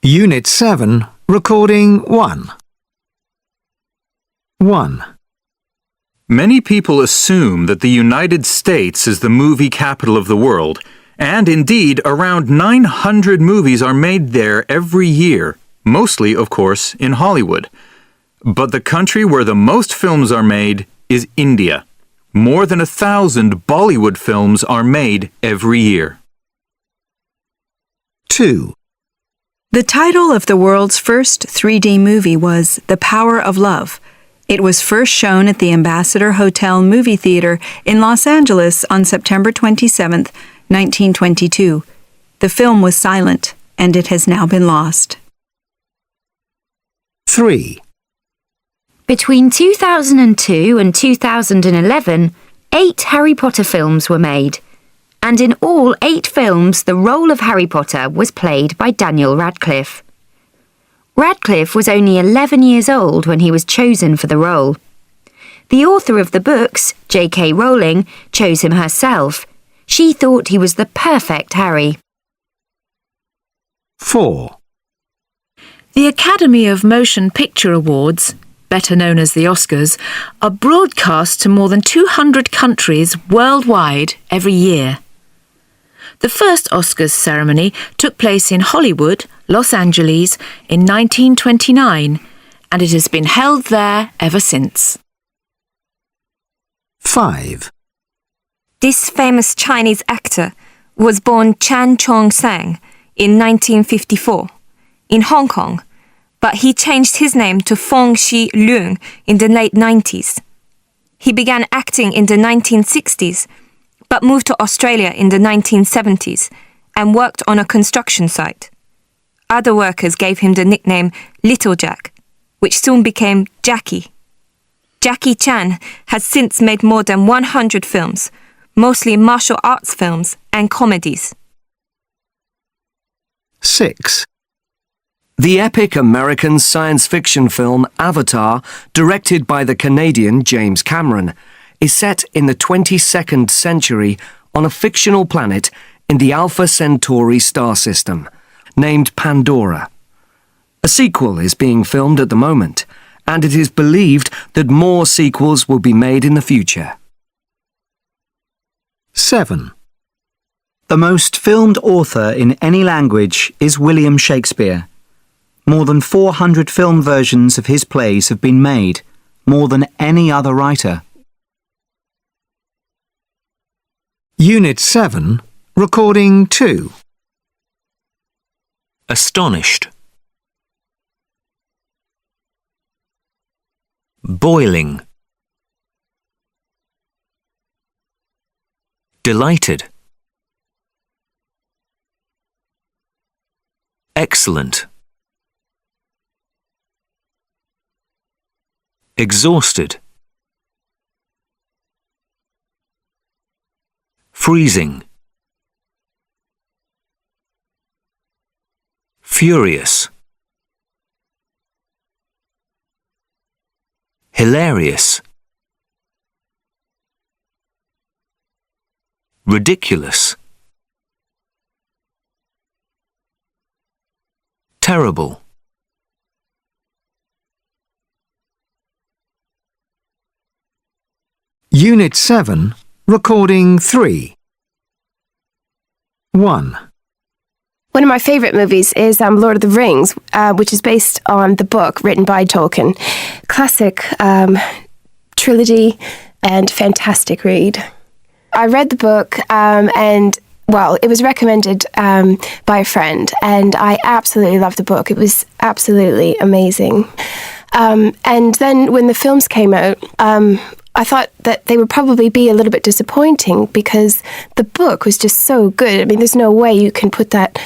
Unit 7, Recording 1. 1. Many people assume that the United States is the movie capital of the world, and indeed around 900 movies are made there every year, mostly, of course, in Hollywood. But the country where the most films are made is India. More than 1,000 Bollywood films are made every year. 2. The title of the world's first 3D movie was The Power of Love. It was first shown at the Ambassador Hotel Movie Theater in Los Angeles on September 27, 1922. The film was silent, and it has now been lost. 3. Between 2002 and 2011, 8 Harry Potter films were made. And in all 8 films, the role of Harry Potter was played by Daniel Radcliffe. Radcliffe was only 11 years old when he was chosen for the role. The author of the books, J.K. Rowling, chose him herself. She thought he was the perfect Harry. 4. The Academy of Motion Picture Awards, better known as the Oscars, are broadcast to more than 200 countries worldwide every year. The first Oscars ceremony took place in Hollywood, Los Angeles, in 1929, and it has been held there ever since. 5. This famous Chinese actor was born Chan Chong-sang in 1954 in Hong Kong, but he changed his name to Fong Shi-lung in the late 90s. He began acting in the 1960s, but moved to Australia in the 1970s and worked on a construction site. Other workers gave him the nickname Little Jack, which soon became Jackie. Jackie Chan has since made more than 100 films, mostly martial arts films and comedies. 6. The epic American science fiction film Avatar, directed by the Canadian James Cameron, is set in the 22nd century on a fictional planet in the Alpha Centauri star system, named Pandora. A sequel is being filmed at the moment, and it is believed that more sequels will be made in the future. 7. The most filmed author in any language is William Shakespeare. More than 400 film versions of his plays have been made, more than any other writer. Unit 7, Recording 2. Astonished. Boiling. Delighted. Excellent. Exhausted. Freezing. Furious. Hilarious. Ridiculous. Terrible. Unit 7, Recording 3. 1. One of my favourite movies is Lord of the Rings, which is based on the book written by Tolkien. Classic trilogy and fantastic read. I read the book it was recommended by a friend, and I absolutely loved the book. It was absolutely amazing. And then when the films came out, I thought that they would probably be a little bit disappointing because the book was just so good. I mean, there's no way you can put that,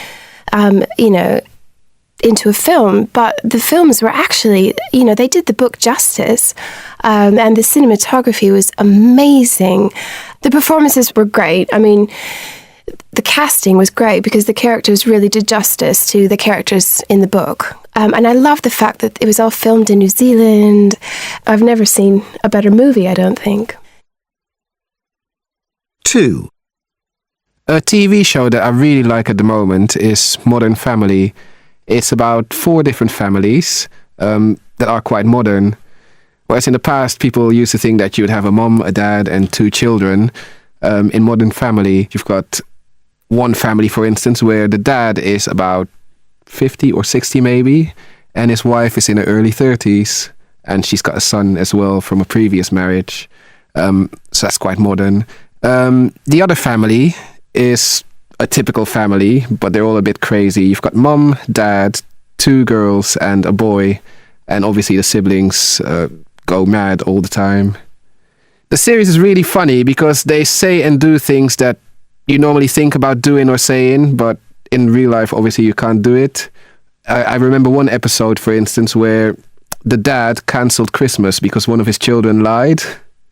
into a film. But the films were actually, they did the book justice. And the cinematography was amazing. The performances were great. I mean, the casting was great because the characters really did justice to the characters in the book. And I love the fact that it was all filmed in New Zealand. I've never seen a better movie, I don't think. 2. A TV show that I really like at the moment is Modern Family. It's about 4 different families that are quite modern. Whereas in the past, people used to think that you would have a mom, a dad, and 2 children. In modern family, you've got one family, for instance, where the dad is about 50 or 60 maybe, and his wife is in her early 30s, and she's got a son as well from a previous marriage. So that's quite modern. The other family is a typical family, but they're all a bit crazy. You've got mom, dad, 2 girls, and a boy, and obviously the siblings go mad all the time. The series is really funny because they say and do things that you normally think about doing or saying, but in real life, obviously, you can't do it. I remember one episode, for instance, where the dad cancelled Christmas because one of his children lied,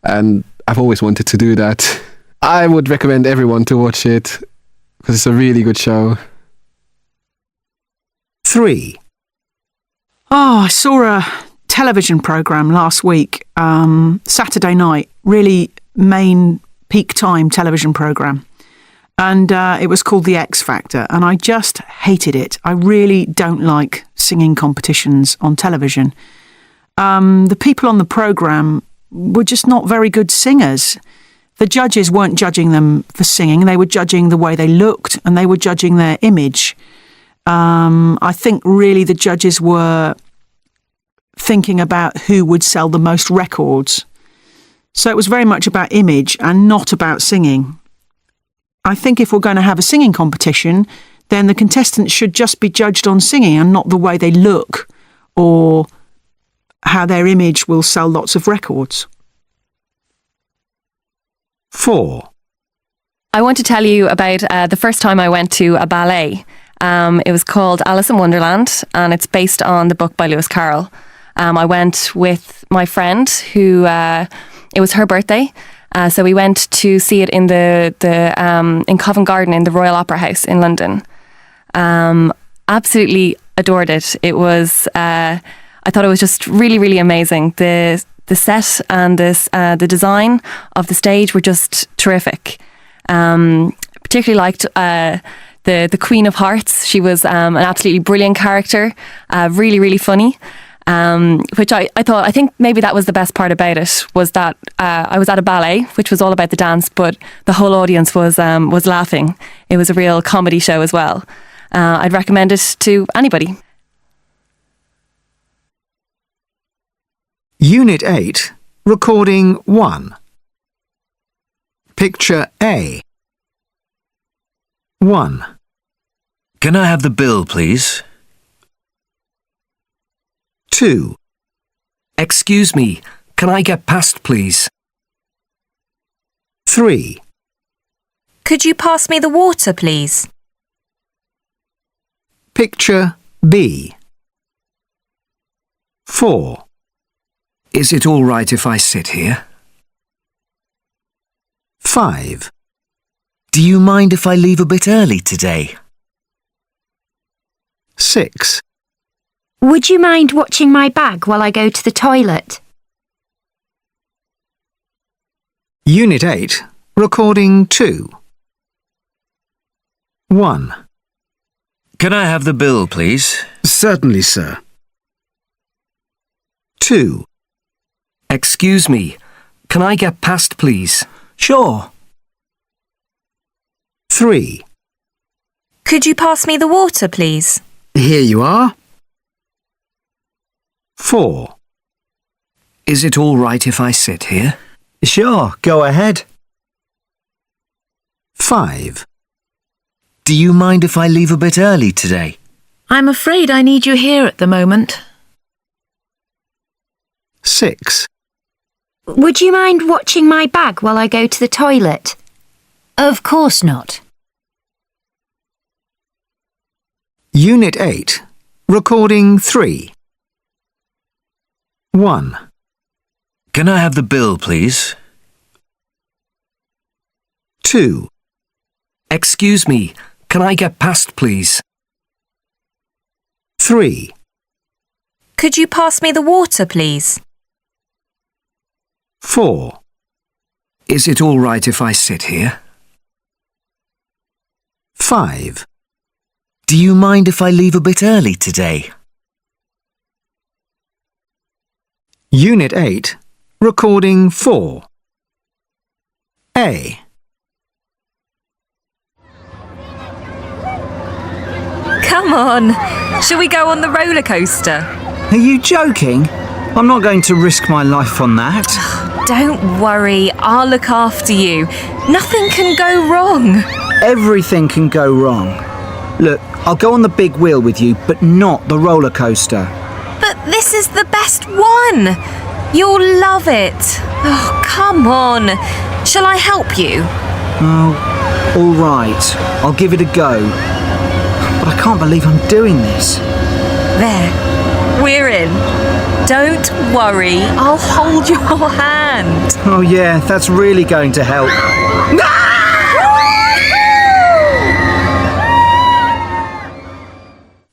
and I've always wanted to do that. I would recommend everyone to watch it because it's a really good show. 3. Oh, I saw a television programme last week, Saturday night, really main peak time television programme. And it was called The X Factor, and I just hated it. I really don't like singing competitions on television. The people on the programme were just not very good singers. The judges weren't judging them for singing, they were judging the way they looked, and they were judging their image. I think really the judges were thinking about who would sell the most records. So it was very much about image and not about singing. I think if we're going to have a singing competition, then the contestants should just be judged on singing and not the way they look or how their image will sell lots of records. 4. I want to tell you about the first time I went to a ballet. It was called Alice in Wonderland, and it's based on the book by Lewis Carroll. I went with my friend who, it was her birthday, so we went to see it in in Covent Garden in the Royal Opera House in London. Absolutely adored it. It was, I thought it was just really, really amazing. The set and the design of the stage were just terrific. Particularly liked the Queen of Hearts. She was an absolutely brilliant character, really, really funny. Which I think maybe that was the best part about it, was that I was at a ballet, which was all about the dance, but the whole audience was laughing. It was a real comedy show as well. I'd recommend it to anybody. Unit 8, Recording 1. Picture A. 1. Can I have the bill, please? 2. Excuse me, can I get past, please? 3. Could you pass me the water, please? Picture B. 4. Is it all right if I sit here? 5. Do you mind if I leave a bit early today? 6. Would you mind watching my bag while I go to the toilet? Unit 8, Recording 2. 1. Can I have the bill, please? Certainly, sir. 2. Excuse me, can I get past, please? Sure. 3. Could you pass me the water, please? Here you are. 4. Is it all right if I sit here? Sure, go ahead. 5. Do you mind if I leave a bit early today? I'm afraid I need you here at the moment. 6. Would you mind watching my bag while I go to the toilet? Of course not. Unit 8, Recording 3. 1. Can I have the bill, please? 2. Excuse me, can I get past, please? 3. Could you pass me the water, please? 4. Is it all right if I sit here? 5. Do you mind if I leave a bit early today? Unit 8, Recording 4. A. Come on, shall we go on the roller coaster? Are you joking? I'm not going to risk my life on that. Don't worry, I'll look after you. Nothing can go wrong. Everything can go wrong. Look, I'll go on the big wheel with you, but not the roller coaster. But this is the best one. You'll love it. Oh, come on. Shall I help you? Oh, all right. I'll give it a go. But I can't believe I'm doing this. There, we're in. Don't worry, I'll hold your hand. Oh yeah, that's really going to help.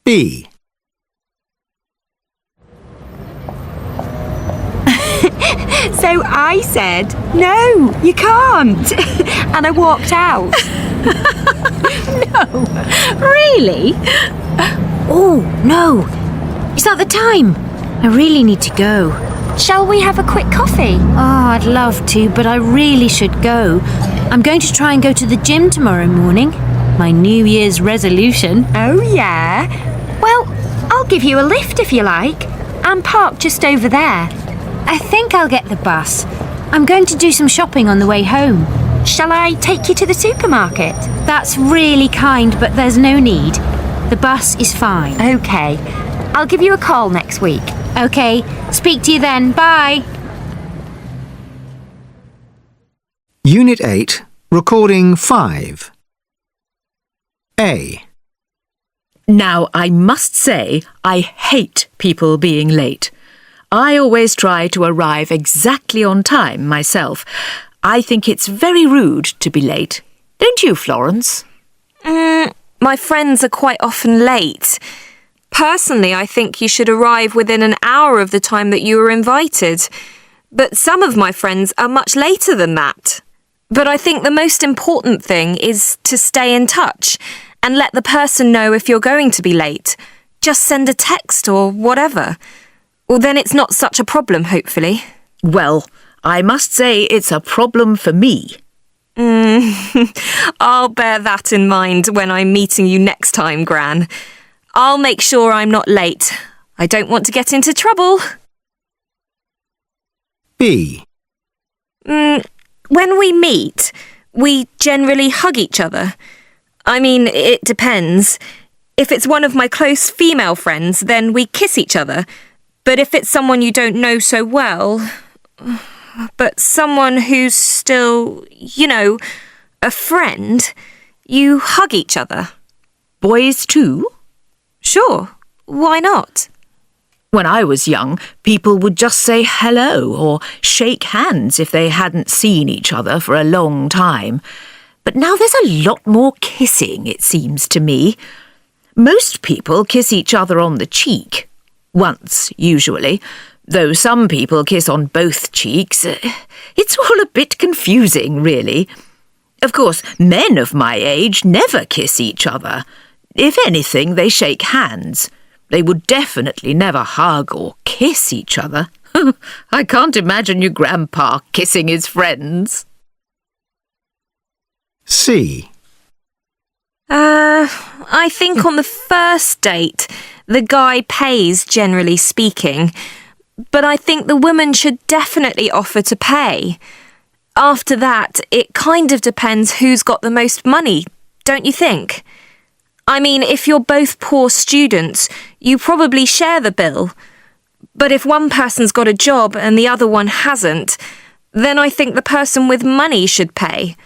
B. So I said, no, you can't. And I walked out. No, really? Oh, no. Is that the time? I really need to go. Shall we have a quick coffee? Oh, I'd love to, but I really should go. I'm going to try and go to the gym tomorrow morning. My New Year's resolution. Oh, yeah? Well, I'll give you a lift if you like. I'm parked just over there. I think I'll get the bus. I'm going to do some shopping on the way home. Shall I take you to the supermarket? That's really kind, but there's no need. The bus is fine. Okay. I'll give you a call next week. Okay. Speak to you then. Bye. Unit 8, Recording 5. A. Now, I must say, I hate people being late. I always try to arrive exactly on time myself. I think it's very rude to be late. Don't you, Florence? My friends are quite often late. Personally, I think you should arrive within an hour of the time that you were invited. But some of my friends are much later than that. But I think the most important thing is to stay in touch and let the person know if you're going to be late. Just send a text or whatever. Well, then it's not such a problem, hopefully. Well, I must say it's a problem for me. I'll bear that in mind when I'm meeting you next time, Gran. I'll make sure I'm not late. I don't want to get into trouble. B. When we meet, we generally hug each other. I mean, it depends. If it's one of my close female friends, then we kiss each other. But if it's someone you don't know so well, but someone who's still, a friend, you hug each other. Boys too? Sure, why not? When I was young, people would just say hello or shake hands if they hadn't seen each other for a long time. But now there's a lot more kissing, it seems to me. Most people kiss each other on the cheek. Once, usually, though some people kiss on both cheeks. It's all a bit confusing, really. Of course, men of my age never kiss each other. If anything, they shake hands. They would definitely never hug or kiss each other. I can't imagine your grandpa kissing his friends. C. I think on the first date, the guy pays, generally speaking. But I think the woman should definitely offer to pay. After that, it kind of depends who's got the most money, don't you think? I mean, if you're both poor students, you probably share the bill. But if one person's got a job and the other one hasn't, then I think the person with money should pay.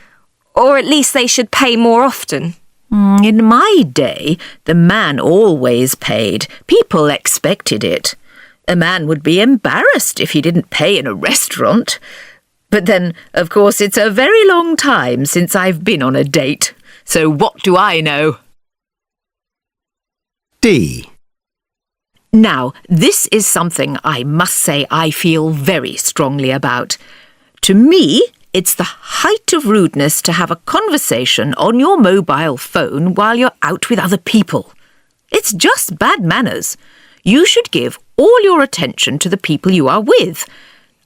Or at least they should pay more often. In my day, the man always paid. People expected it. A man would be embarrassed if he didn't pay in a restaurant. But then, of course, it's a very long time since I've been on a date. So what do I know? D. Now, this is something I must say I feel very strongly about. To me, it's the height of rudeness to have a conversation on your mobile phone while you're out with other people. It's just bad manners. You should give all your attention to the people you are with.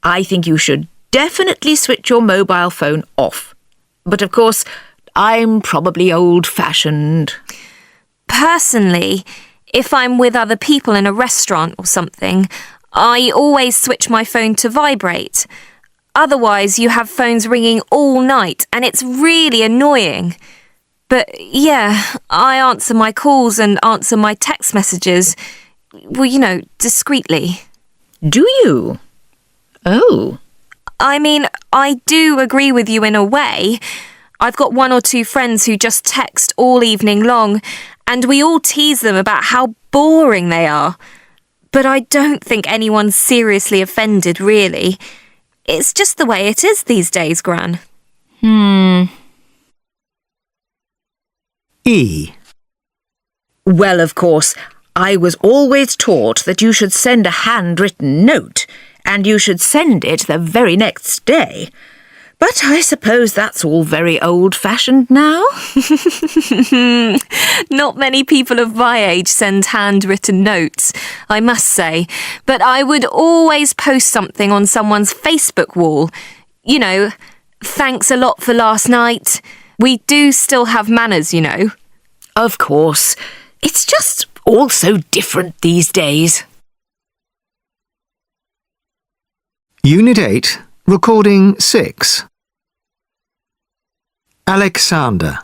I think you should definitely switch your mobile phone off. But of course, I'm probably old-fashioned. Personally, if I'm with other people in a restaurant or something, I always switch my phone to vibrate. Otherwise, you have phones ringing all night and it's really annoying. But yeah, I answer my calls and answer my text messages, well, discreetly. Do you? Oh. I mean, I do agree with you in a way. I've got 1 or 2 friends who just text all evening long, and we all tease them about how boring they are. But I don't think anyone's seriously offended, really. It's just the way it is these days, Gran. E. Well, of course, I was always taught that you should send a handwritten note, and you should send it the very next day. But I suppose that's all very old-fashioned now. Not many people of my age send handwritten notes, I must say. But I would always post something on someone's Facebook wall. Thanks a lot for last night. We do still have manners, Of course. It's just all so different these days. Unit 8, Recording 6. Alexander.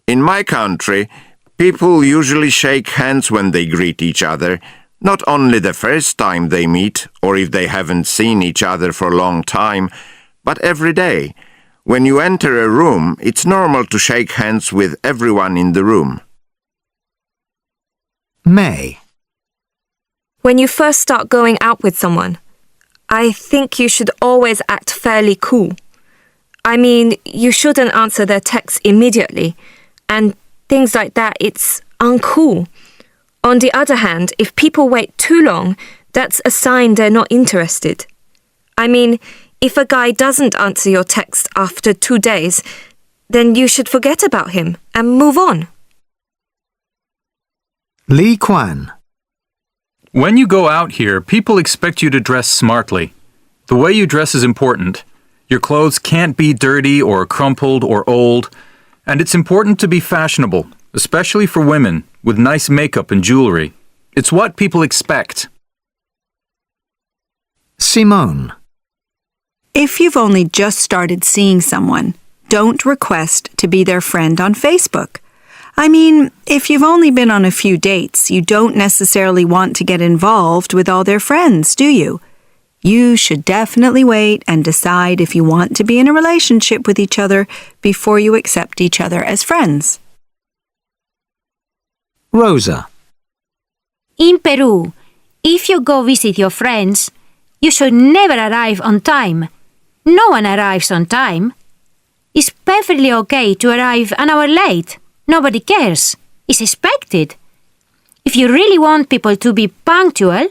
In my country, people usually shake hands when they greet each other, not only the first time they meet or if they haven't seen each other for a long time, but every day. When you enter a room, it's normal to shake hands with everyone in the room. May. When you first start going out with someone, I think you should always act fairly cool. I mean, you shouldn't answer their texts immediately, and things like that, it's uncool. On the other hand, if people wait too long, that's a sign they're not interested. I mean, if a guy doesn't answer your text after 2 days, then you should forget about him and move on. Lee Kwan. When you go out here, people expect you to dress smartly. The way you dress is important. Your clothes can't be dirty or crumpled or old, and it's important to be fashionable, especially for women, with nice makeup and jewelry. It's what people expect. Simone. If you've only just started seeing someone, don't request to be their friend on Facebook. I mean, if you've only been on a few dates, you don't necessarily want to get involved with all their friends, do you? You should definitely wait and decide if you want to be in a relationship with each other before you accept each other as friends. Rosa. In Peru, if you go visit your friends, you should never arrive on time. No one arrives on time. It's perfectly okay to arrive an hour late. Nobody cares. It's expected. If you really want people to be punctual,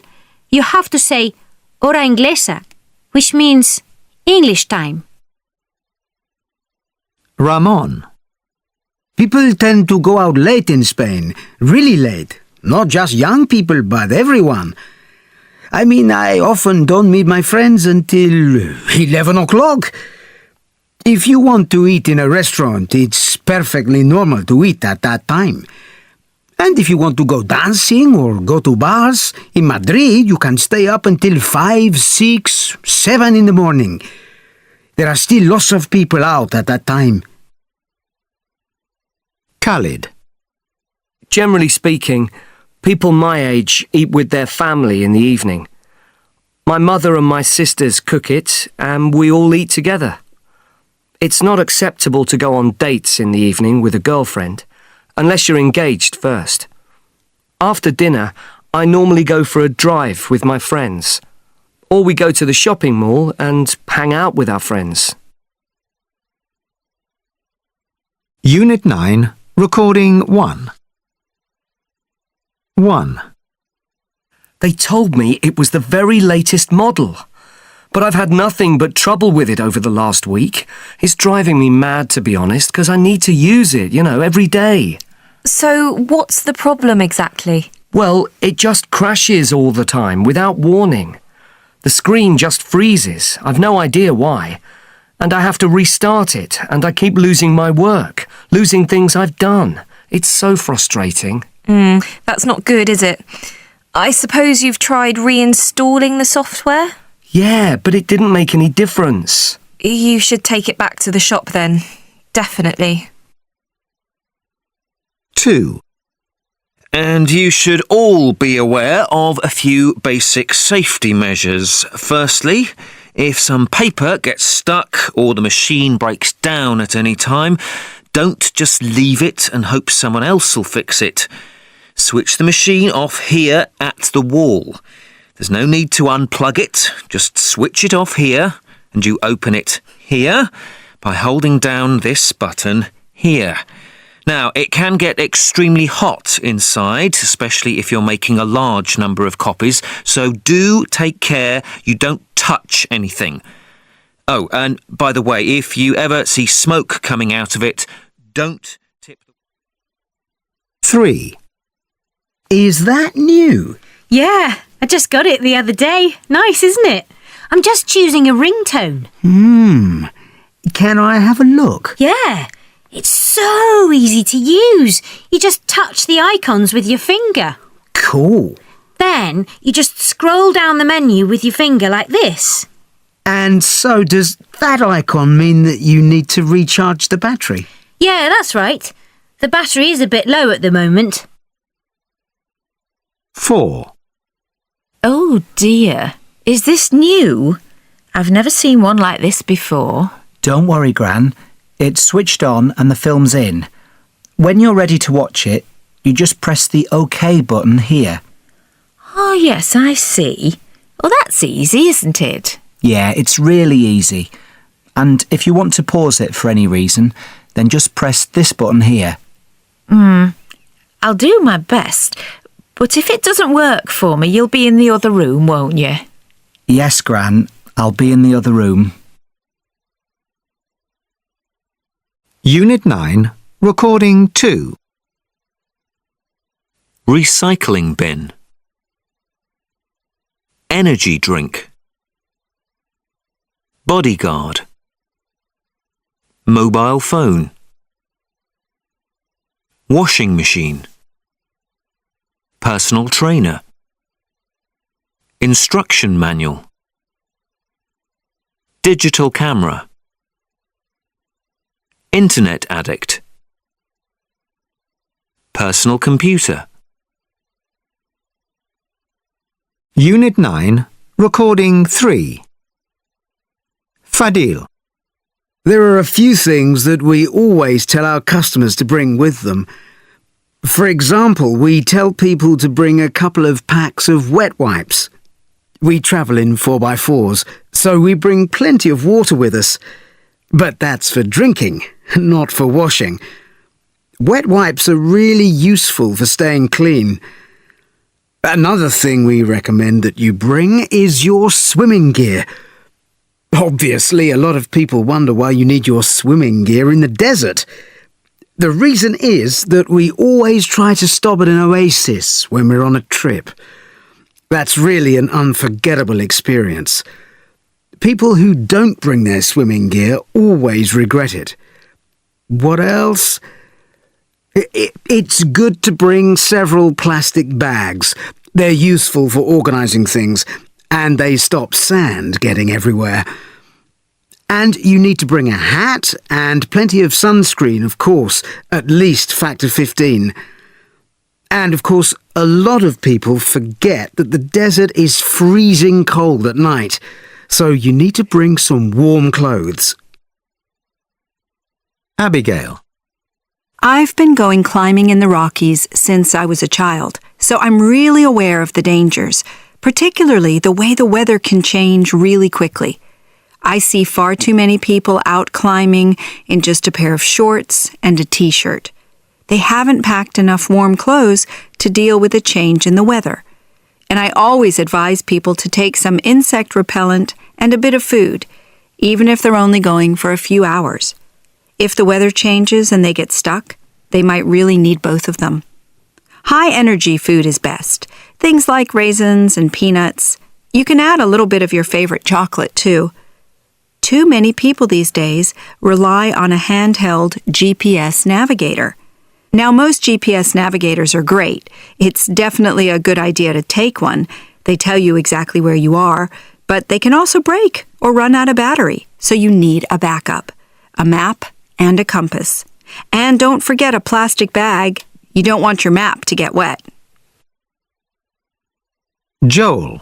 you have to say hora inglesa, which means English time. Ramon. People tend to go out late in Spain, really late. Not just young people, but everyone. I mean, I often don't meet my friends until 11 o'clock. If you want to eat in a restaurant, it's perfectly normal to eat at that time. And if you want to go dancing or go to bars, in Madrid you can stay up until 5, 6, 7 in the morning. There are still lots of people out at that time. Khalid. Generally speaking, people my age eat with their family in the evening. My mother and my sisters cook it, and we all eat together. It's not acceptable to go on dates in the evening with a girlfriend, unless you're engaged first. After dinner, I normally go for a drive with my friends, or we go to the shopping mall and hang out with our friends. Unit 9, Recording 1. 1. They told me it was the very latest model. But I've had nothing but trouble with it over the last week. It's driving me mad, to be honest, because I need to use it, every day. So what's the problem exactly? Well, it just crashes all the time without warning. The screen just freezes. I've no idea why. And I have to restart it, and I keep losing my work, losing things I've done. It's so frustrating. That's not good, is it? I suppose you've tried reinstalling the software? Yeah, but it didn't make any difference. You should take it back to the shop then. Definitely. 2. And you should all be aware of a few basic safety measures. Firstly, if some paper gets stuck or the machine breaks down at any time, don't just leave it and hope someone else will fix it. Switch the machine off here at the wall. There's no need to unplug it. Just switch it off here and you open it here by holding down this button here. Now, it can get extremely hot inside, especially if you're making a large number of copies, so do take care you don't touch anything. Oh, and by the way, if you ever see smoke coming out of it, don't tip the... 3. Is that new? Yeah, I just got it the other day. Nice, isn't it? I'm just choosing a ringtone. Can I have a look? Yeah, it's so easy to use. You just touch the icons with your finger. Cool. Then you just scroll down the menu with your finger like this. And so does that icon mean that you need to recharge the battery? Yeah, that's right. The battery is a bit low at the moment. 4. Oh dear, is this new? I've never seen one like this before. Don't worry, Gran. It's switched on and the film's in. When you're ready to watch it, you just press the OK button here. Oh yes, I see. Well, that's easy, isn't it? Yeah, it's really easy. And if you want to pause it for any reason, then just press this button here. I'll do my best. But if it doesn't work for me, you'll be in the other room, won't you? Yes, Gran, I'll be in the other room. Unit 9, Recording 2. Recycling bin. Energy drink. Bodyguard. Mobile phone. Washing machine. Personal trainer. Instruction manual. Digital camera. Internet addict. Personal computer. Unit 9, Recording 3. Fadil. There are a few things that we always tell our customers to bring with them. For example, we tell people to bring a couple of packs of wet wipes. We travel in 4x4s, so we bring plenty of water with us. But that's for drinking, not for washing. Wet wipes are really useful for staying clean. Another thing we recommend that you bring is your swimming gear. Obviously, a lot of people wonder why you need your swimming gear in the desert. The reason is that we always try to stop at an oasis when we're on a trip. That's really an unforgettable experience. People who don't bring their swimming gear always regret it. What else? It's good to bring several plastic bags. They're useful for organising things, and they stop sand getting everywhere. And you need to bring a hat and plenty of sunscreen, of course, at least factor 15. And, of course, a lot of people forget that the desert is freezing cold at night, so you need to bring some warm clothes. Abigail. I've been going climbing in the Rockies since I was a child, so I'm really aware of the dangers, particularly the way the weather can change really quickly. I see far too many people out climbing in just a pair of shorts and a t-shirt. They haven't packed enough warm clothes to deal with a change in the weather. And I always advise people to take some insect repellent and a bit of food, even if they're only going for a few hours. If the weather changes and they get stuck, they might really need both of them. High-energy food is best. Things like raisins and peanuts. You can add a little bit of your favorite chocolate, too. Too many people these days rely on a handheld GPS navigator. Now, most GPS navigators are great. It's definitely a good idea to take one. They tell you exactly where you are, but they can also break or run out of battery, so you need a backup, a map, and a compass. And don't forget a plastic bag. You don't want your map to get wet. Joel.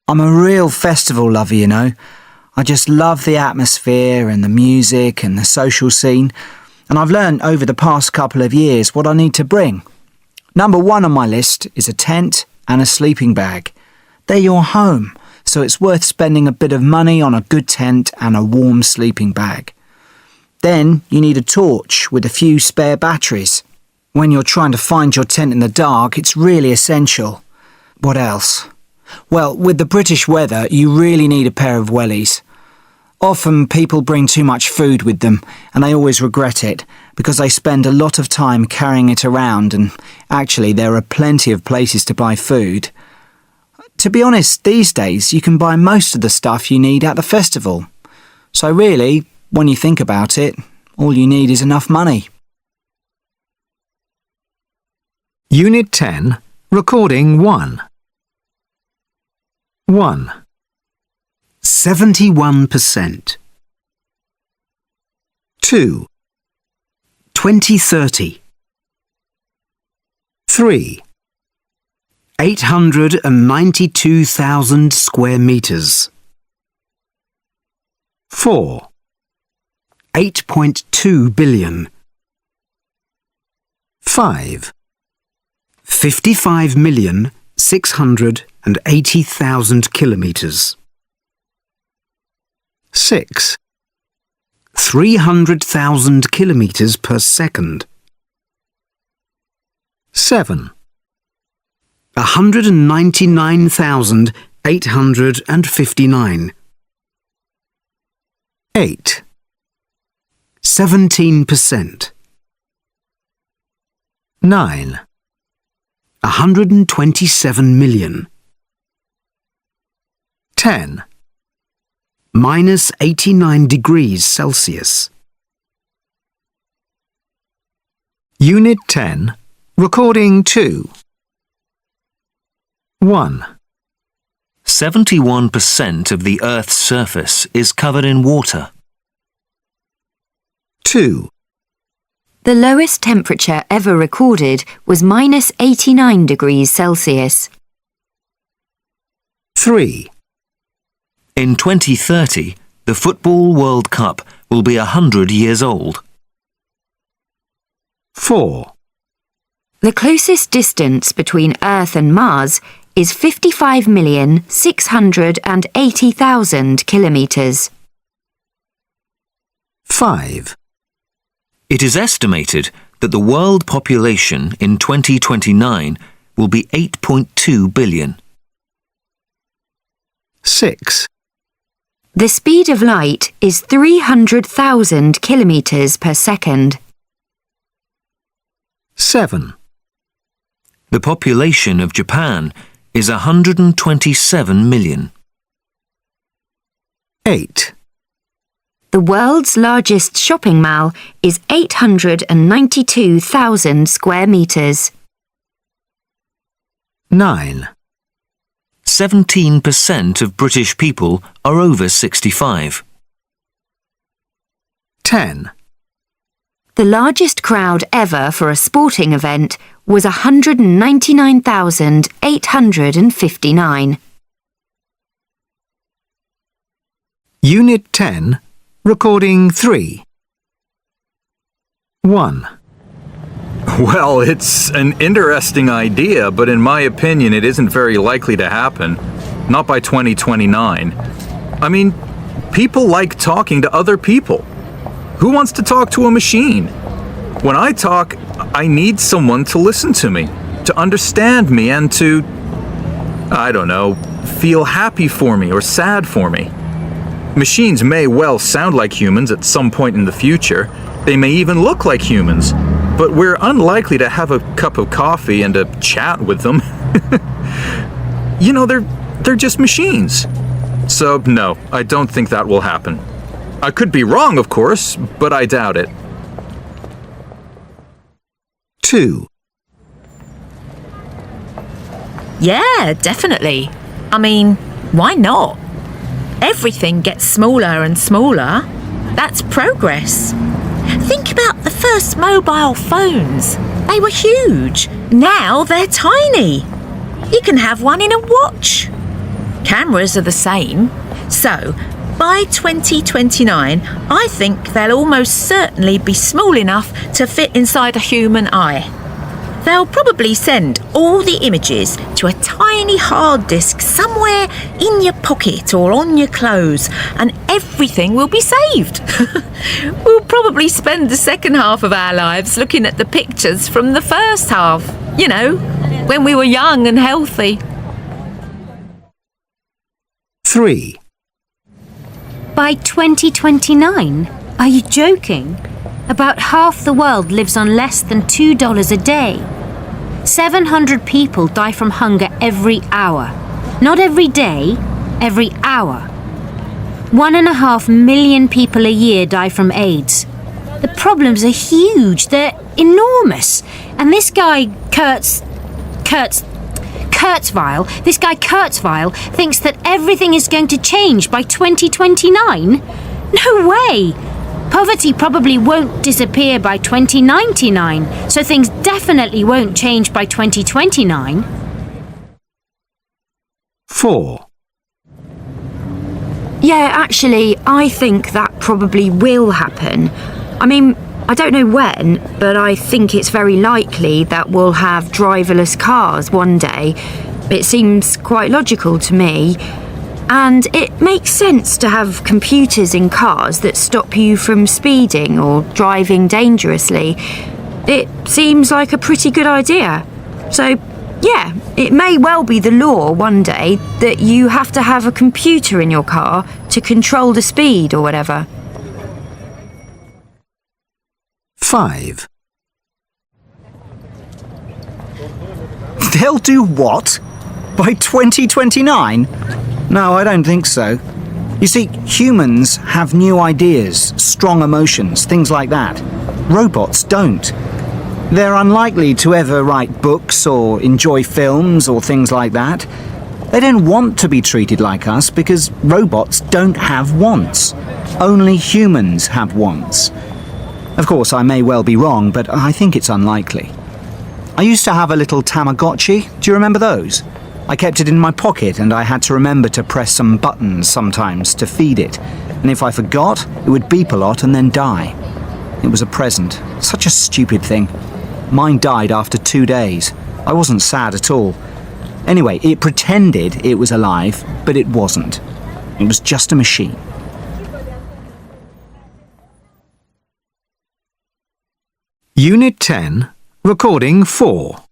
I'm a real festival lover, you know. I just love the atmosphere and the music and the social scene. And I've learned over the past couple of years what I need to bring. Number 1 on my list is a tent and a sleeping bag. They're your home, so it's worth spending a bit of money on a good tent and a warm sleeping bag. Then you need a torch with a few spare batteries. When you're trying to find your tent in the dark, it's really essential. What else? Well, with the British weather, you really need a pair of wellies. Often people bring too much food with them, and they always regret it, because they spend a lot of time carrying it around, and actually there are plenty of places to buy food. To be honest, these days you can buy most of the stuff you need at the festival. So really, when you think about it, all you need is enough money. Unit 10, Recording 1. 1. 71%. 2. 2030. 3. 892,000 square meters. 4. 8.2 billion. 5. 55,680,000 kilometers. 6. 300,000 kilometers per second. 7. 199,859. 8. 17%. 9. 127 million. 10. Minus 89 degrees Celsius. Unit 10, Recording 2. 1. 71% of the Earth's surface is covered in water. 2. The lowest temperature ever recorded was minus 89 degrees Celsius. 3. In 2030, the Football World Cup will be 100 years old. 4. The closest distance between Earth and Mars is 55,680,000 kilometres. 5. It is estimated that the world population in 2029 will be 8.2 billion. 6. The speed of light is 300,000 kilometres per second. 7. The population of Japan is 127 million. 8. The world's largest shopping mall is 892,000 square metres. 9. 17% of British people are over 65. 10. The largest crowd ever for a sporting event was 199,859. Unit 10, Recording 3. 1. Well, it's an interesting idea, but in my opinion, it isn't very likely to happen. Not by 2029. I mean, people like talking to other people. Who wants to talk to a machine? When I talk, I need someone to listen to me, to understand me, and to, I don't know, feel happy for me or sad for me. Machines may well sound like humans at some point in the future. They may even look like humans. but we're unlikely to have a cup of coffee and a chat with them. You know, they're just machines. So, no, I don't think that will happen. I could be wrong, of course, but I doubt it. 2. Yeah, definitely. I mean, why not? Everything gets smaller and smaller. That's progress. Think about the first mobile phones. They were huge. Now they're tiny. You can have one in a watch. Cameras are the same. So, by 2029, I think they'll almost certainly be small enough to fit inside a human eye. They'll probably send all the images to a tiny hard disk somewhere in your pocket or on your clothes, and everything will be saved. We'll probably spend the second half of our lives looking at the pictures from the first half, you know, when we were young and healthy. 3. By 2029? Are you joking? About half the world lives on less than $2 a day. 700 people die from hunger every hour. Not every day, every hour. 1.5 million people a year die from AIDS. The problems are huge, they're enormous. And this guy, Kurzweil thinks that everything is going to change by 2029? No way! Poverty probably won't disappear by 2099, so things definitely won't change by 2029. 4. Yeah, actually, I think that probably will happen. I mean, I don't know when, but I think it's very likely that we'll have driverless cars one day. It seems quite logical to me. And it makes sense to have computers in cars that stop you from speeding or driving dangerously. It seems like a pretty good idea. So, yeah, it may well be the law one day that you have to have a computer in your car to control the speed or whatever. 5. They'll do what? By 2029? No, I don't think so. You see, humans have new ideas, strong emotions, things like that. Robots don't. They're unlikely to ever write books or enjoy films or things like that. They don't want to be treated like us because robots don't have wants. Only humans have wants. Of course, I may well be wrong, but I think it's unlikely. I used to have a little Tamagotchi. Do you remember those? I kept it in my pocket and I had to remember to press some buttons sometimes to feed it. And if I forgot, it would beep a lot and then die. It was a present. Such a stupid thing. Mine died after 2 days. I wasn't sad at all. Anyway, it pretended it was alive, but it wasn't. It was just a machine. Unit 10, Recording 4.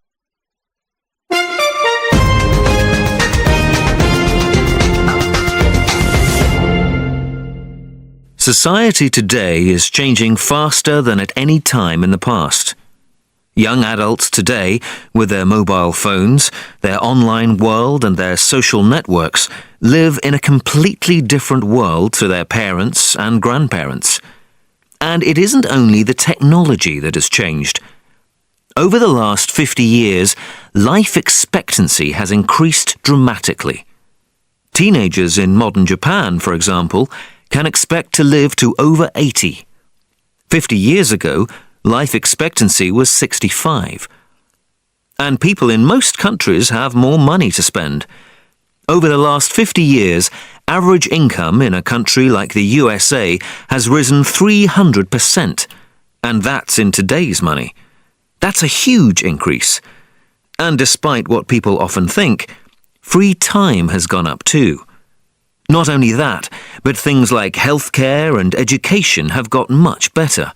Society today is changing faster than at any time in the past. Young adults today, with their mobile phones, their online world and their social networks, live in a completely different world to their parents and grandparents. And it isn't only the technology that has changed. Over the last 50 years, life expectancy has increased dramatically. Teenagers in modern Japan, for example, can expect to live to over 80. 50 years ago, life expectancy was 65. And people in most countries have more money to spend. Over the last 50 years, average income in a country like the USA has risen 300%. And that's in today's money. That's a huge increase. And despite what people often think, free time has gone up too. Not only that, but things like healthcare and education have got much better.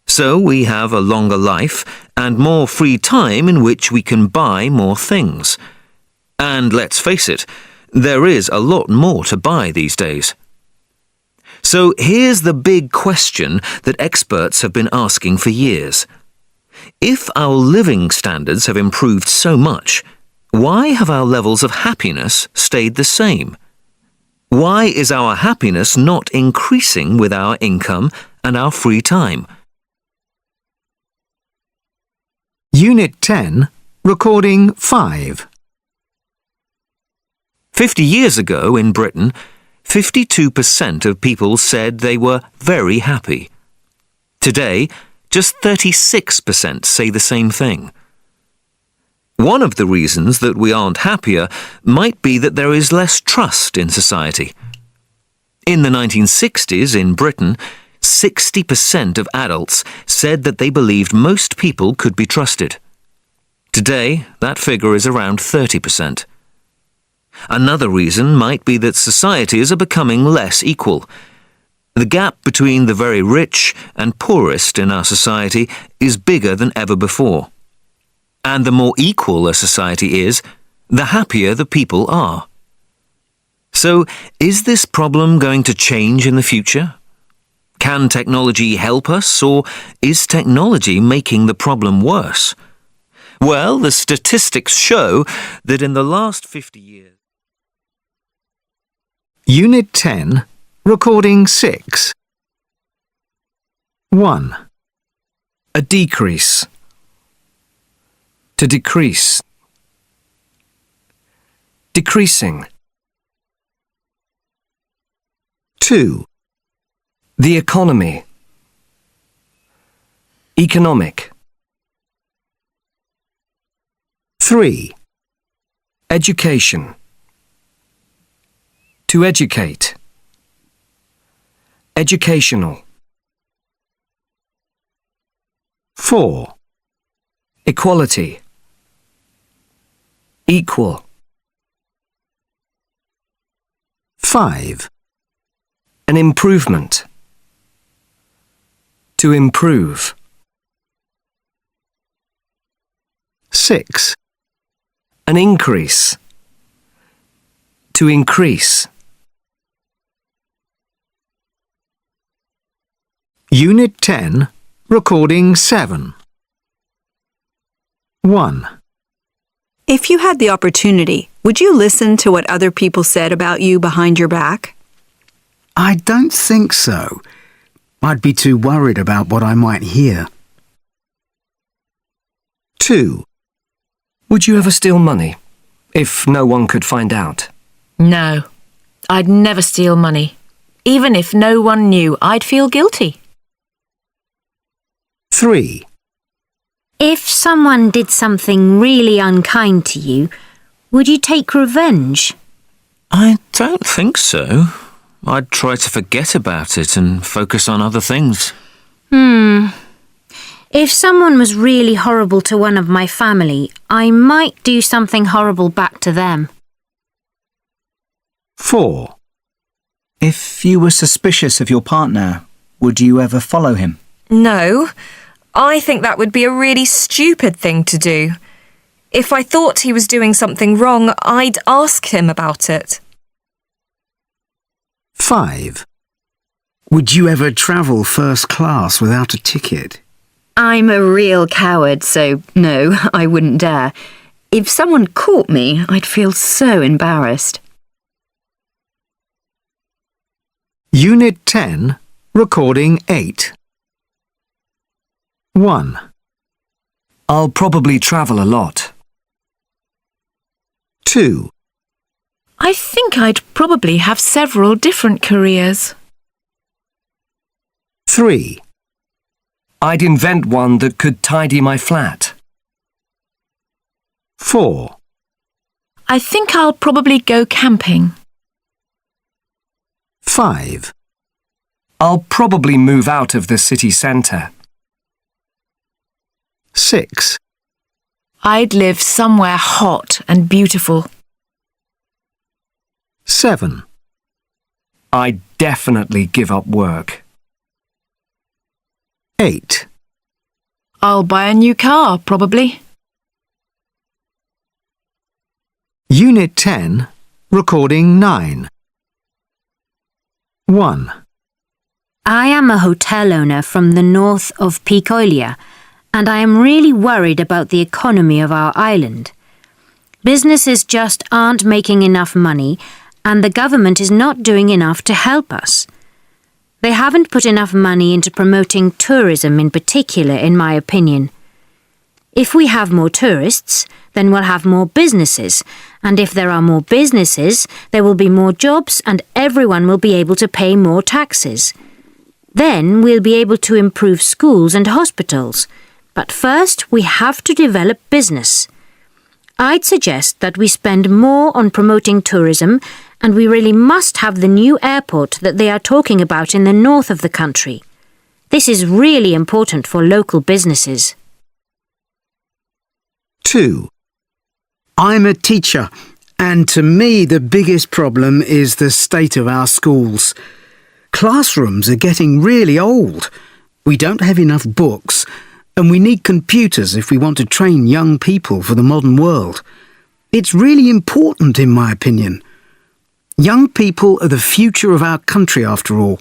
So we have a longer life and more free time in which we can buy more things. And let's face it, there is a lot more to buy these days. So here's the big question that experts have been asking for years. If our living standards have improved so much, why have our levels of happiness stayed the same? Why is our happiness not increasing with our income and our free time? Unit 10, Recording 5. 50 years ago in Britain, 52% of people said they were very happy. Today, just 36% say the same thing. One of the reasons that we aren't happier might be that there is less trust in society. In the 1960s in Britain, 60% of adults said that they believed most people could be trusted. Today, that figure is around 30%. Another reason might be that societies are becoming less equal. The gap between the very rich and poorest in our society is bigger than ever before. And the more equal a society is, the happier the people are. So, is this problem going to change in the future? Can technology help us, or is technology making the problem worse? Well, the statistics show that in the last 50 years... Unit 10, Recording 6. 1. A decrease. To decrease. Decreasing. 2. The economy. Economic. 3. Education. To educate. Educational. 4. Equality. Equal. 5. An improvement. To improve. 6. An increase. To increase. Unit 10, Recording 7. 1. If you had the opportunity, would you listen to what other people said about you behind your back? I don't think so. I'd be too worried about what I might hear. 2. Would you ever steal money, if no one could find out? No, I'd never steal money. Even if no one knew, I'd feel guilty. 3. If someone did something really unkind to you, would you take revenge? I don't think so. I'd try to forget about it and focus on other things. If someone was really horrible to one of my family, I might do something horrible back to them. 4. If you were suspicious of your partner, would you ever follow him? No, I think that would be a really stupid thing to do. If I thought he was doing something wrong, I'd ask him about it. 5. Would you ever travel first class without a ticket? I'm a real coward, so no, I wouldn't dare. If someone caught me, I'd feel so embarrassed. Unit 10, Recording 8. 1. I'll probably travel a lot. 2. I think I'd probably have several different careers. 3. I'd invent one that could tidy my flat. 4. I think I'll probably go camping. 5. I'll probably move out of the city centre. 6. I'd live somewhere hot and beautiful. 7. I'd definitely give up work. 8. I'll buy a new car, probably. Unit 10, Recording 9. 1. I am a hotel owner from the north of Picoilia, and I am really worried about the economy of our island. Businesses just aren't making enough money, and the government is not doing enough to help us. They haven't put enough money into promoting tourism in particular, in my opinion. If we have more tourists, then we'll have more businesses, and if there are more businesses, there will be more jobs and everyone will be able to pay more taxes. Then we'll be able to improve schools and hospitals. But first, we have to develop business. I'd suggest that we spend more on promoting tourism, and we really must have the new airport that they are talking about in the north of the country. This is really important for local businesses. 2. I'm a teacher, and to me the biggest problem is the state of our schools. Classrooms are getting really old. We don't have enough books, and we need computers if we want to train young people for the modern world. It's really important, in my opinion. Young people are the future of our country, after all.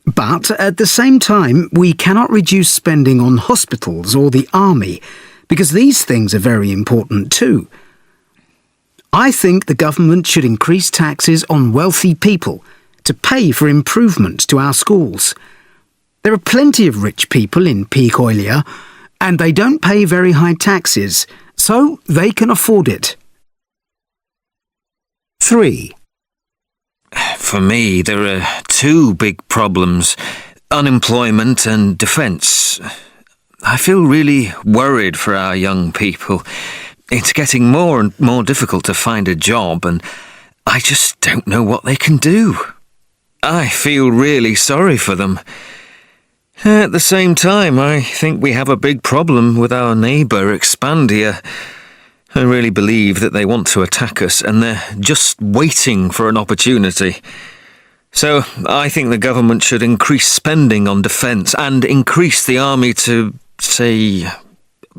But at the same time, we cannot reduce spending on hospitals or the army, because these things are very important too. I think the government should increase taxes on wealthy people to pay for improvements to our schools. There are plenty of rich people in Peak Oilia, and they don't pay very high taxes, so they can afford it. 3. For me, there are two big problems: unemployment and defence. I feel really worried for our young people. It's getting more and more difficult to find a job, and I just don't know what they can do. I feel really sorry for them. At the same time, I think we have a big problem with our neighbour Expandia. I really believe that they want to attack us, and they're just waiting for an opportunity. So I think the government should increase spending on defence and increase the army to, say,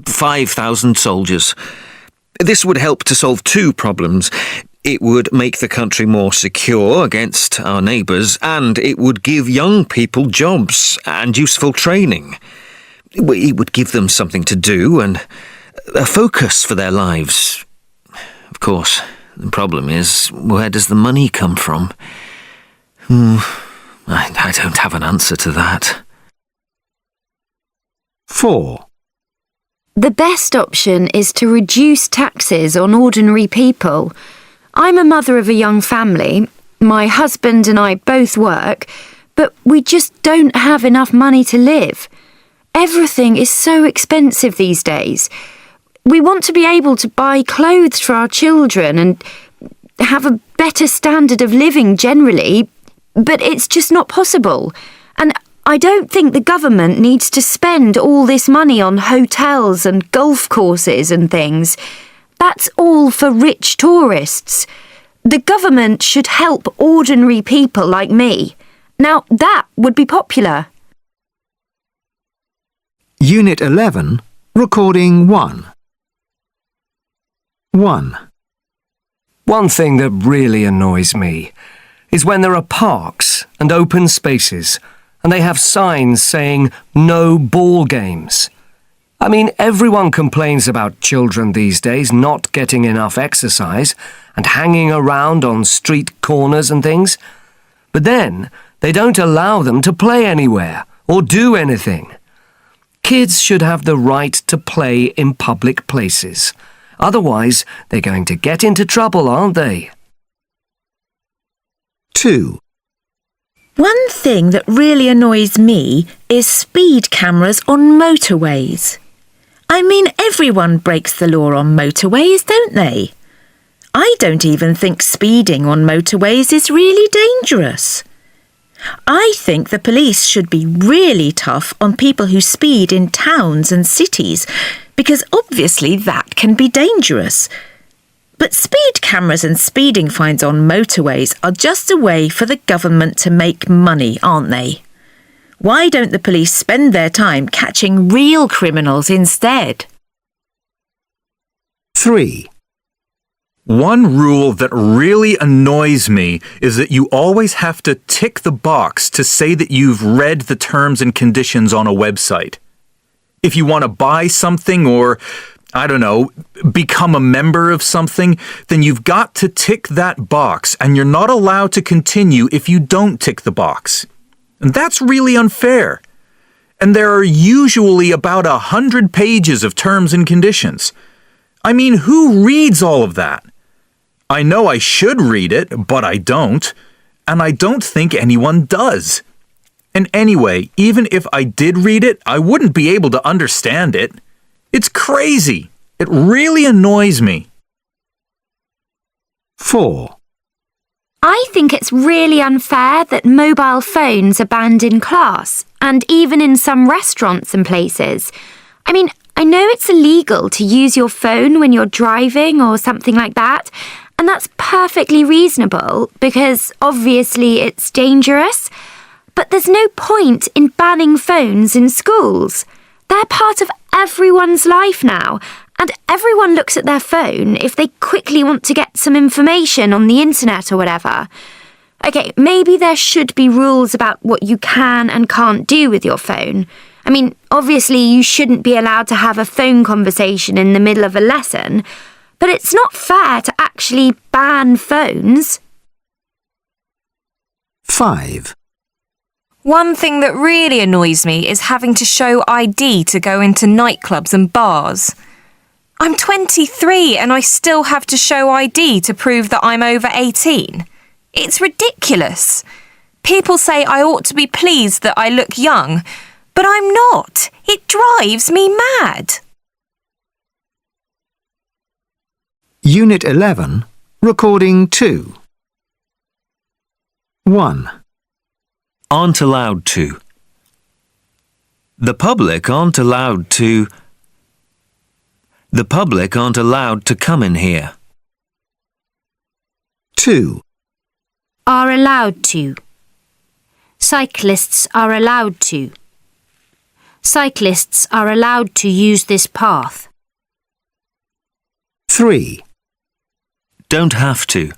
5,000 soldiers. This would help to solve two problems. It would make the country more secure against our neighbours, and it would give young people jobs and useful training. It would give them something to do and a focus for their lives. Of course, the problem is, where does the money come from? I don't have an answer to that. 4. The best option is to reduce taxes on ordinary people. I'm a mother of a young family. My husband and I both work, but we just don't have enough money to live. Everything is so expensive these days. We want to be able to buy clothes for our children and have a better standard of living generally, but it's just not possible. And I don't think the government needs to spend all this money on hotels and golf courses and things. That's all for rich tourists. The government should help ordinary people like me. Now, that would be popular. Unit 11, Recording 1. 1. One thing that really annoys me is when there are parks and open spaces and they have signs saying no ball games. I mean, everyone complains about children these days not getting enough exercise and hanging around on street corners and things. But then they don't allow them to play anywhere or do anything. Kids should have the right to play in public places. Otherwise, they're going to get into trouble, aren't they? 2. One thing that really annoys me is speed cameras on motorways. I mean, everyone breaks the law on motorways, don't they? I don't even think speeding on motorways is really dangerous. I think the police should be really tough on people who speed in towns and cities, because obviously that can be dangerous. But speed cameras and speeding fines on motorways are just a way for the government to make money, aren't they? Why don't the police spend their time catching real criminals instead? 3. One rule that really annoys me is that you always have to tick the box to say that you've read the terms and conditions on a website. If you want to buy something or, I don't know, become a member of something, then you've got to tick that box, and you're not allowed to continue if you don't tick the box. And that's really unfair. And there are usually about 100 pages of terms and conditions. I mean, who reads all of that? I know I should read it, but I don't. And I don't think anyone does. And anyway, even if I did read it, I wouldn't be able to understand it. It's crazy. It really annoys me. 4. I think it's really unfair that mobile phones are banned in class and even in some restaurants and places. I mean, I know it's illegal to use your phone when you're driving or something like that, and that's perfectly reasonable because obviously it's dangerous. But there's no point in banning phones in schools. They're part of everyone's life now, and everyone looks at their phone if they quickly want to get some information on the internet or whatever. Okay, maybe there should be rules about what you can and can't do with your phone. I mean, obviously you shouldn't be allowed to have a phone conversation in the middle of a lesson, but it's not fair to actually ban phones. 5. One thing that really annoys me is having to show ID to go into nightclubs and bars. I'm 23 and I still have to show ID to prove that I'm over 18. It's ridiculous. People say I ought to be pleased that I look young, but I'm not. It drives me mad. Unit 11, Recording 2. 1. Aren't allowed to. The public aren't allowed to. The public aren't allowed to come in here. 2. Are allowed to. Cyclists are allowed to. Cyclists are allowed to use this path. 3. Don't have to.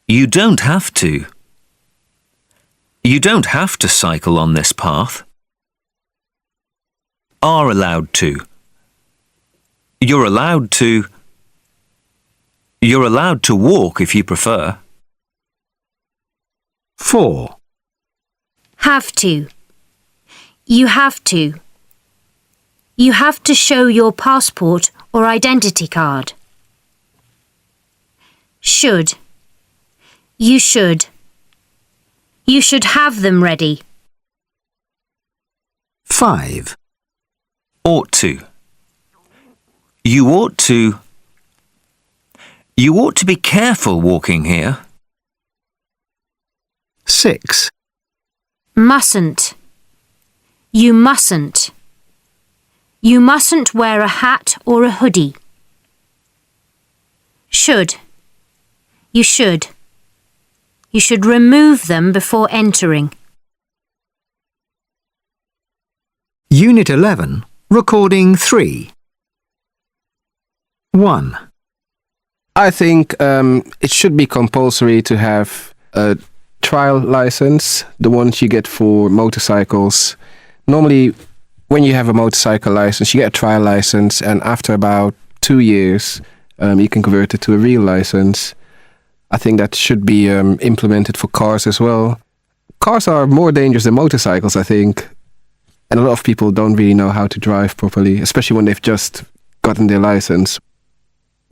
You don't have to. You don't have to cycle on this path. Are allowed to. You're allowed to. You're allowed to walk if you prefer. 4. Have to. You have to. You have to show your passport or identity card. Should. You should. You should have them ready. 5. Ought to. You ought to. You ought to be careful walking here. 6. Mustn't. You mustn't. You mustn't wear a hat or a hoodie. Should. You should. You should remove them before entering. Unit 11, Recording 3. 1. I think it should be compulsory to have a trial license, the ones you get for motorcycles. Normally, when you have a motorcycle license, you get a trial license, and after about 2 years, you can convert it to a real license. I think that should be implemented for cars as well. Cars are more dangerous than motorcycles, I think. And a lot of people don't really know how to drive properly, especially when they've just gotten their license.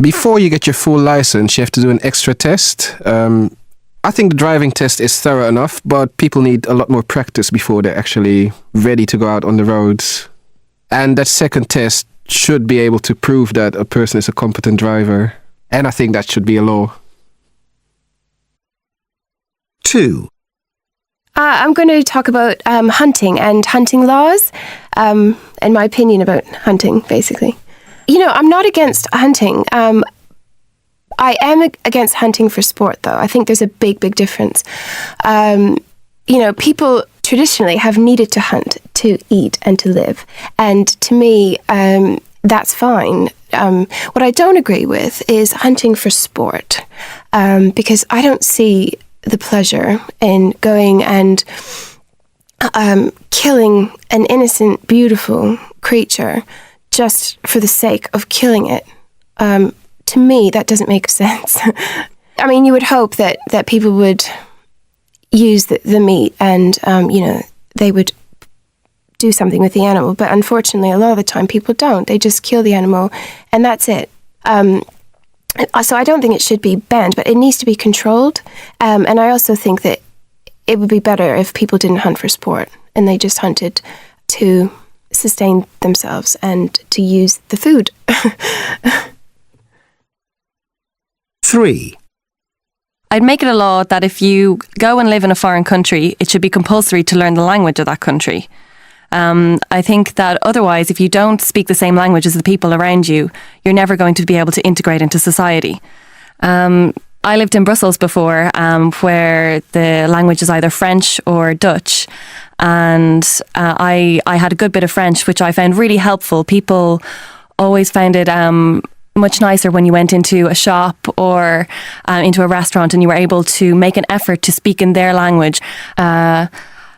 Before you get your full license, you have to do an extra test. I think the driving test is thorough enough, but people need a lot more practice before they're actually ready to go out on the roads. And that second test should be able to prove that a person is a competent driver. And I think that should be a law. 2. I'm going to talk about hunting and hunting laws, and my opinion about hunting, basically. You know, I'm not against hunting. I am against hunting for sport, though. I think there's a big, big difference. You know, people traditionally have needed to hunt to eat and to live. And to me, that's fine. What I don't agree with is hunting for sport, because I don't see the pleasure in going and killing an innocent, beautiful creature just for the sake of killing it. To me, that doesn't make sense. I mean, you would hope that people would use the meat and, they would do something with the animal. But unfortunately, a lot of the time, people don't. They just kill the animal, and that's it. So I don't think it should be banned, but it needs to be controlled. And I also think that it would be better if people didn't hunt for sport and they just hunted to sustain themselves and to use the food. 3. I'd make it a law that if you go and live in a foreign country, it should be compulsory to learn the language of that country. I think that otherwise, if you don't speak the same language as the people around you, you're never going to be able to integrate into society. I lived in Brussels before, where the language is either French or Dutch, and I had a good bit of French, which I found really helpful. People always found it much nicer when you went into a shop or into a restaurant and you were able to make an effort to speak in their language.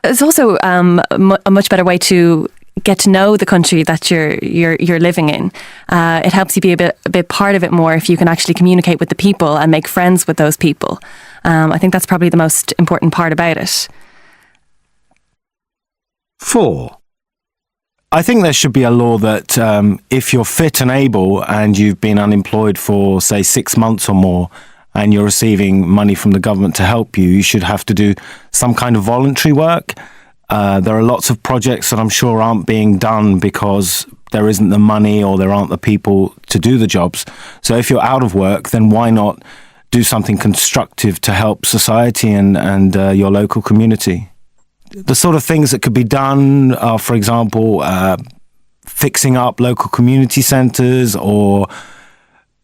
It's also a much better way to get to know the country that you're living in. It helps you be a bit part of it more if you can actually communicate with the people and make friends with those people. I think that's probably the most important part about it. 4. I think there should be a law that if you're fit and able and you've been unemployed for, say, 6 months or more, and you're receiving money from the government to help you, you should have to do some kind of voluntary work. There are lots of projects that I'm sure aren't being done because there isn't the money or there aren't the people to do the jobs. So if you're out of work, then why not do something constructive to help society and your local community? The sort of things that could be done are, for example, fixing up local community centres or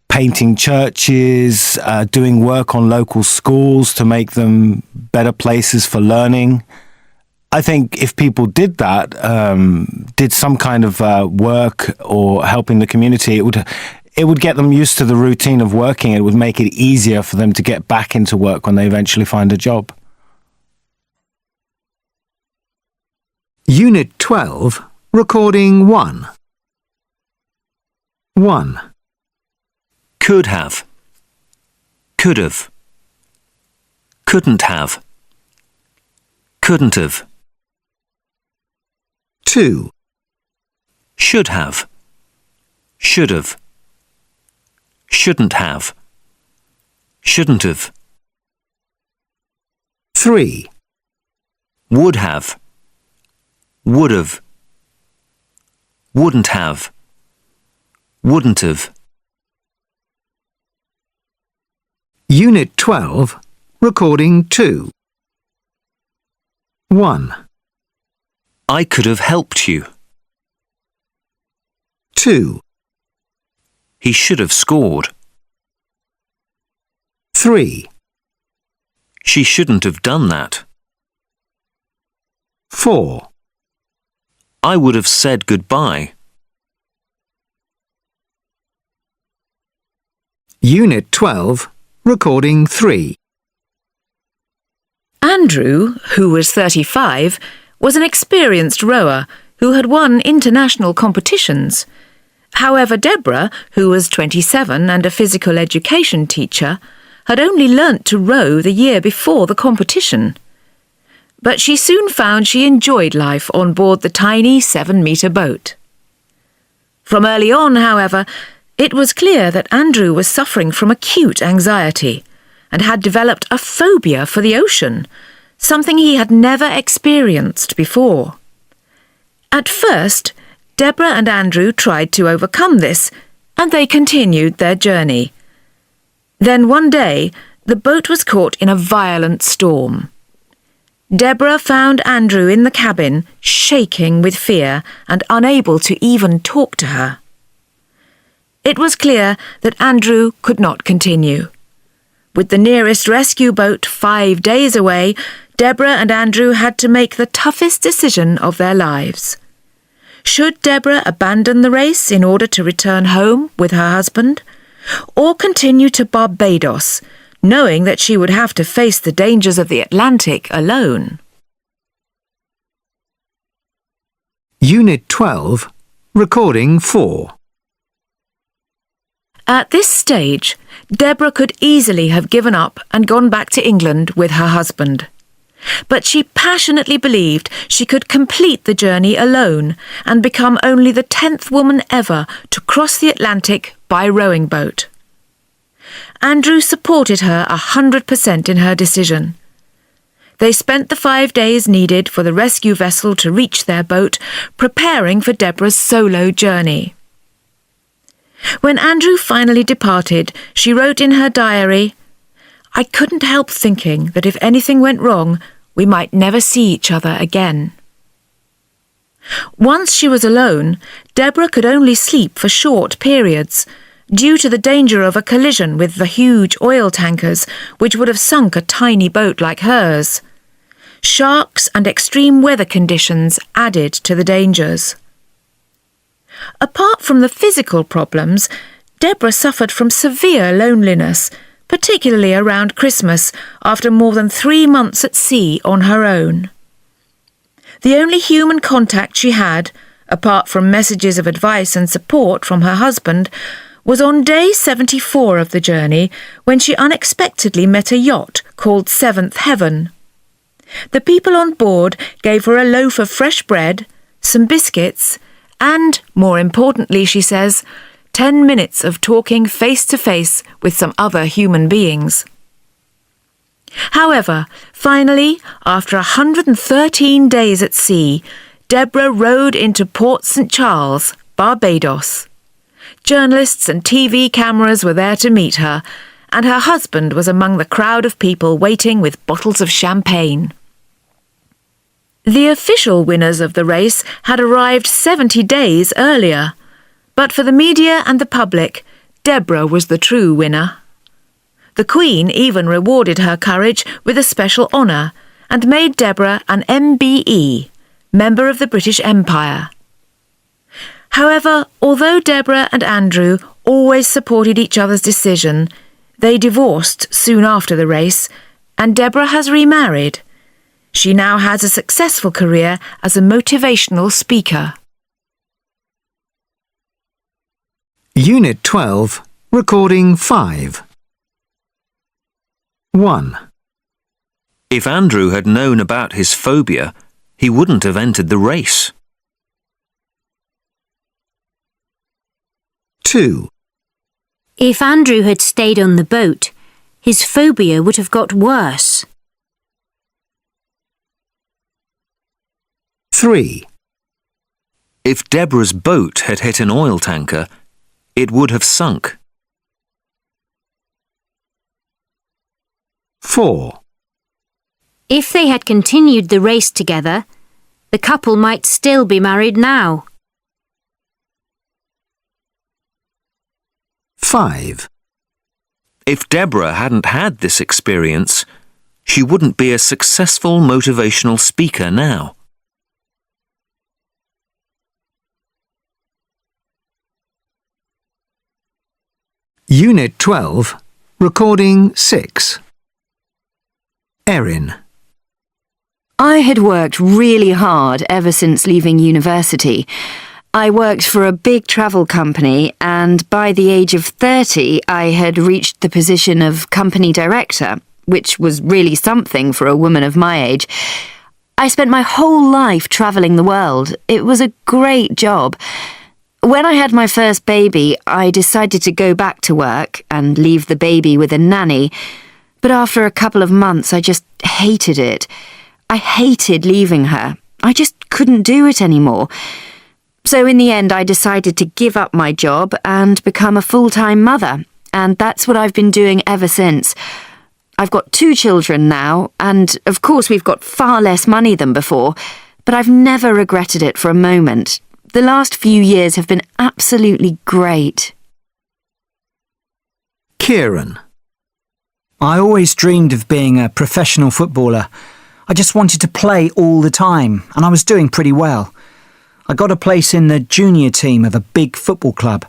painting churches, doing work on local schools to make them better places for learning. I think if people did that, did some kind of work or helping the community, it would get them used to the routine of working. It would make it easier for them to get back into work when they eventually find a job. Unit 12, Recording 1. 1. Could have. Could have. Couldn't have. Couldn't have. 2. Should have. Should have. Shouldn't have. Shouldn't have. 3. Would have. Would have. Wouldn't have. Wouldn't have. Unit 12, Recording 2. 1. I could have helped you. 2. He should have scored. 3. She shouldn't have done that. 4. I would have said goodbye. Unit 12, Recording 3. Andrew, who was 35, was an experienced rower who had won international competitions. However, Deborah, who was 27 and a physical education teacher, had only learnt to row the year before the competition. But she soon found she enjoyed life on board the tiny 7-metre boat. From early on, however, it was clear that Andrew was suffering from acute anxiety and had developed a phobia for the ocean, something he had never experienced before. At first, Deborah and Andrew tried to overcome this, and they continued their journey. Then one day, the boat was caught in a violent storm. Deborah found Andrew in the cabin, shaking with fear and unable to even talk to her. It was clear that Andrew could not continue. With the nearest rescue boat 5 days away, Deborah and Andrew had to make the toughest decision of their lives. Should Deborah abandon the race in order to return home with her husband, or continue to Barbados, knowing that she would have to face the dangers of the Atlantic alone? Unit 12, Recording 4. At this stage, Deborah could easily have given up and gone back to England with her husband. But she passionately believed she could complete the journey alone and become only the 10th woman ever to cross the Atlantic by rowing boat. Andrew supported her 100% in her decision. They spent the 5 days needed for the rescue vessel to reach their boat, preparing for Deborah's solo journey. When Andrew finally departed, she wrote in her diary, "I couldn't help thinking that if anything went wrong, we might never see each other again." Once she was alone, Deborah could only sleep for short periods, due to the danger of a collision with the huge oil tankers, which would have sunk a tiny boat like hers. Sharks and extreme weather conditions added to the dangers. Apart from the physical problems, Deborah suffered from severe loneliness, particularly around Christmas, after more than 3 months at sea on her own. The only human contact she had, apart from messages of advice and support from her husband, was on day 74 of the journey, when she unexpectedly met a yacht called Seventh Heaven. The people on board gave her a loaf of fresh bread, some biscuits, and, more importantly, she says, 10 minutes of talking face to face with some other human beings. However, finally, after 113 days at sea, Deborah rowed into Port St. Charles, Barbados. Journalists and TV cameras were there to meet her, and her husband was among the crowd of people waiting with bottles of champagne. The official winners of the race had arrived 70 days earlier, but for the media and the public, Deborah was the true winner. The Queen even rewarded her courage with a special honour and made Deborah an MBE, Member of the British Empire. However, although Deborah and Andrew always supported each other's decision, they divorced soon after the race, and Deborah has remarried. She now has a successful career as a motivational speaker. Unit 12, Recording 5. 1. If Andrew had known about his phobia, he wouldn't have entered the race. 2. If Andrew had stayed on the boat, his phobia would have got worse. 3. If Deborah's boat had hit an oil tanker, it would have sunk. 4. If they had continued the race together, the couple might still be married now. 5. If Deborah hadn't had this experience, she wouldn't be a successful motivational speaker now. Unit 12, Recording 6. Erin. I had worked really hard ever since leaving university. I worked for a big travel company, and by the age of 30, I had reached the position of company director, which was really something for a woman of my age. I spent my whole life travelling the world. It was a great job. When I had my first baby, I decided to go back to work and leave the baby with a nanny. But after a couple of months, I just hated it. I hated leaving her. I just couldn't do it anymore. So in the end, I decided to give up my job and become a full-time mother. And that's what I've been doing ever since. I've got 2 children now, and of course we've got far less money than before, but I've never regretted it for a moment. The last few years have been absolutely great. Kieran. I always dreamed of being a professional footballer. I just wanted to play all the time, and I was doing pretty well. I got a place in the junior team of a big football club.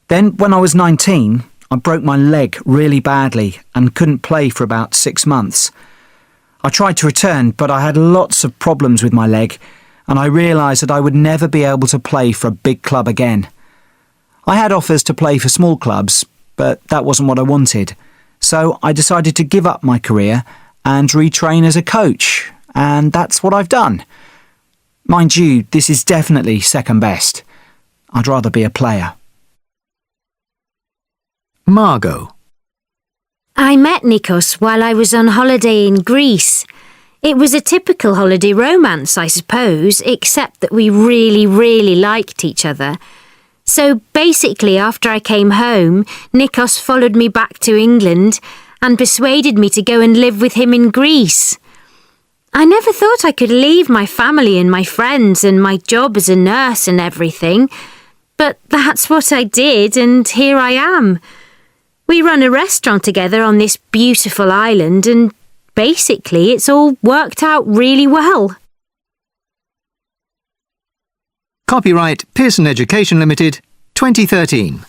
Then, when I was 19, I broke my leg really badly and couldn't play for about 6 months. I tried to return, but I had lots of problems with my leg, and I realised that I would never be able to play for a big club again. I had offers to play for small clubs, but that wasn't what I wanted. So I decided to give up my career and retrain as a coach, and that's what I've done. Mind you, this is definitely second best. I'd rather be a player. Margot. I met Nikos while I was on holiday in Greece. It was a typical holiday romance, I suppose, except that we really liked each other. So basically, after I came home, Nikos followed me back to England and persuaded me to go and live with him in Greece. I never thought I could leave my family and my friends and my job as a nurse and everything, but that's what I did, and here I am. We run a restaurant together on this beautiful island, and basically it's all worked out really well. Copyright Pearson Education Limited, 2013.